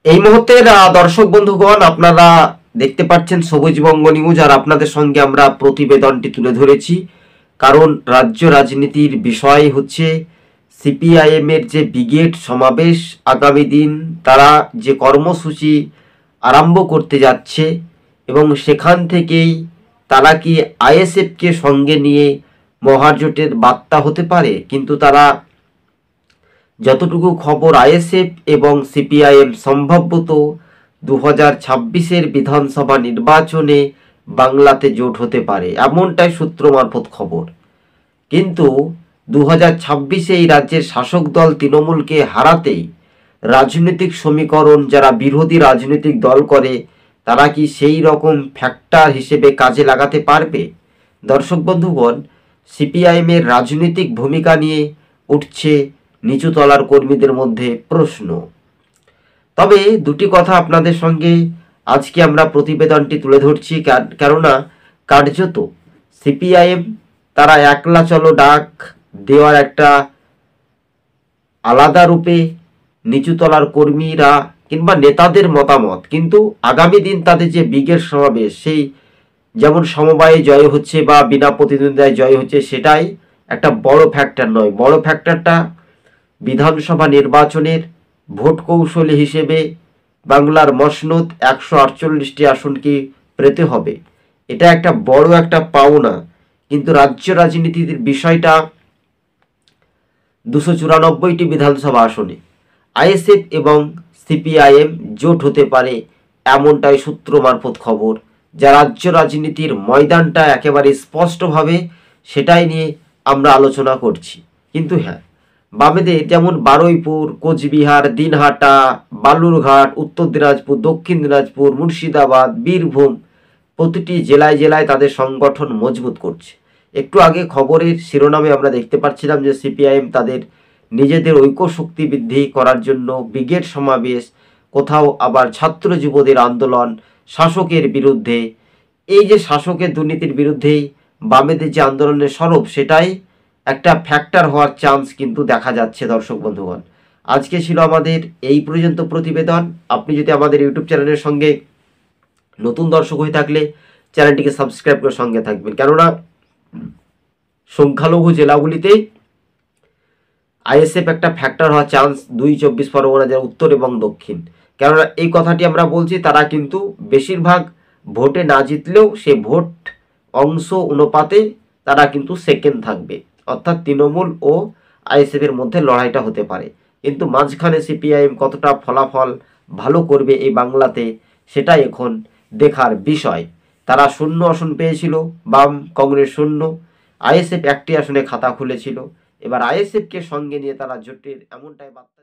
এই মুহূর্তের দর্শক বন্ধুগণ, আপনারা দেখতে পাচ্ছেন সবুজবঙ্গ নিউজ, আর আপনাদের সঙ্গে আমরা প্রতিবেদনটি তুলে ধরেছি। কারণ রাজ্য রাজনীতির বিষয় হচ্ছে সিপিআইএম এর যে ব্রিগেড সমাবেশ, আগামী দিন তারা যে কর্মসূচি আরম্ভ করতে যাচ্ছে এবং সেখান থেকেই তারা কি আইএসএফকে সঙ্গে নিয়ে মহাজোটের বার্তা হতে পারে। কিন্তু তারা যতটুকু খবর, আইএসএফ এবং সিপিআইএম সম্ভবত 2026-এর বিধানসভা নির্বাচনে বাংলাতে জোট হতে পারে, এমনটাই সূত্র মারফত খবর। কিন্তু 2026-এ এই রাজ্যের শাসক দল তৃণমূলকে হারাতেই রাজনৈতিক সমীকরণ যারা বিরোধী রাজনৈতিক দল করে তারা কি সেই রকম ফ্যাক্টর হিসেবে কাজে লাগাতে পারবে? দর্শক বন্ধুগণ, সিপিআইএমের রাজনৈতিক ভূমিকা নিয়ে উঠছে নিচু তলার কর্মীদের মধ্যে প্রশ্ন। তবে দুটি কথা আপনাদের সঙ্গে আজকে আমরা প্রতিবেদনটি তুলে ধরছি, কেননা কার্যত সিপিআইএম তারা একলা চলো ডাক দেওয়ার একটা আলাদা রূপে নিচুতলার কর্মীরা কিংবা নেতাদের মতামত, কিন্তু আগামী দিন তাদের যে ব্রিগেড সমাবেশ, সেই যেমন সমবায়ে জয় হচ্ছে বা বিনা প্রতিদ্বন্দ্বিতায় জয় হচ্ছে, সেটাই একটা বড় ফ্যাক্টর নয়। বড় ফ্যাক্টরটা বিধানসভা নির্বাচনের ভোট কৌশলী হিসেবে বাংলার মসনদ 148টি আসনকে পেতে হবে, এটা একটা বড় একটা পাওনা। কিন্তু রাজ্য রাজনীতির বিষয়টা 294টি বিধানসভা আসনে আইএসএফ এবং সিপিআইএম জোট হতে পারে, এমনটাই সূত্র মারফত খবর। যা রাজ্য রাজনীতির ময়দানটা একেবারে স্পষ্টভাবে সেটাই নিয়ে আমরা আলোচনা করছি। কিন্তু হ্যাঁ, বামেদের যেমন বারুইপুর, কোচবিহার, দিনহাটা, বালুরঘাট, উত্তর দিনাজপুর, দক্ষিণ দিনাজপুর, মুর্শিদাবাদ, বীরভূম, প্রতিটি জেলায় জেলায় তাদের সংগঠন মজবুত করছে। একটু আগে খবরের শিরোনামে আমরা দেখতে পাচ্ছিলাম যে সিপিআইএম তাদের নিজেদের ঐক্য শক্তি বৃদ্ধি করার জন্য ব্রিগেড সমাবেশ, কোথাও আবার ছাত্র যুবদের আন্দোলন শাসকের বিরুদ্ধে। এই যে শাসকের দুর্নীতির বিরুদ্ধেই বামেদের যে আন্দোলনের স্বরূপ, সেটাই একটা ফ্যাক্টর হওয়ার চান্স কিন্তু দেখা যাচ্ছে। দর্শক বন্ধুগণ, আজকে ছিল আমাদের এই পর্যন্ত প্রতিবেদন। আপনি যদি আমাদের ইউটিউব চ্যানেলের সঙ্গে নতুন দর্শক হয়ে থাকলে চ্যানেলটিকে সাবস্ক্রাইব করে সঙ্গে থাকবেন, কেননা সংখ্যালঘু জেলাগুলিতে আইএসএফ একটা ফ্যাক্টর হওয়ার চান্স 24 পরগনা জেলা উত্তর এবং দক্ষিণ। কেননা এই কথাটি আমরা বলছি, তারা কিন্তু বেশিরভাগ ভোটে না জিতলেও সে ভোট অংশ অনুপাতে তারা কিন্তু সেকেন্ড থাকবে, অর্থাৎ তৃণমূল ও আইএসএফের মধ্যে লড়াইটা হতে পারে। কিন্তু মাঝখানে সিপিআইএম কতটা ফলাফল ভালো করবে এই বাংলাতে, সেটাই এখন দেখার বিষয়। তারা 0 আসন পেয়েছিল, বাম কংগ্রেস 0, আইএসএফ 1টি আসনে খাতা খুলেছিল। এবার আইএসএফকে সঙ্গে নিয়ে তারা জোটের এমনটাই বার্তা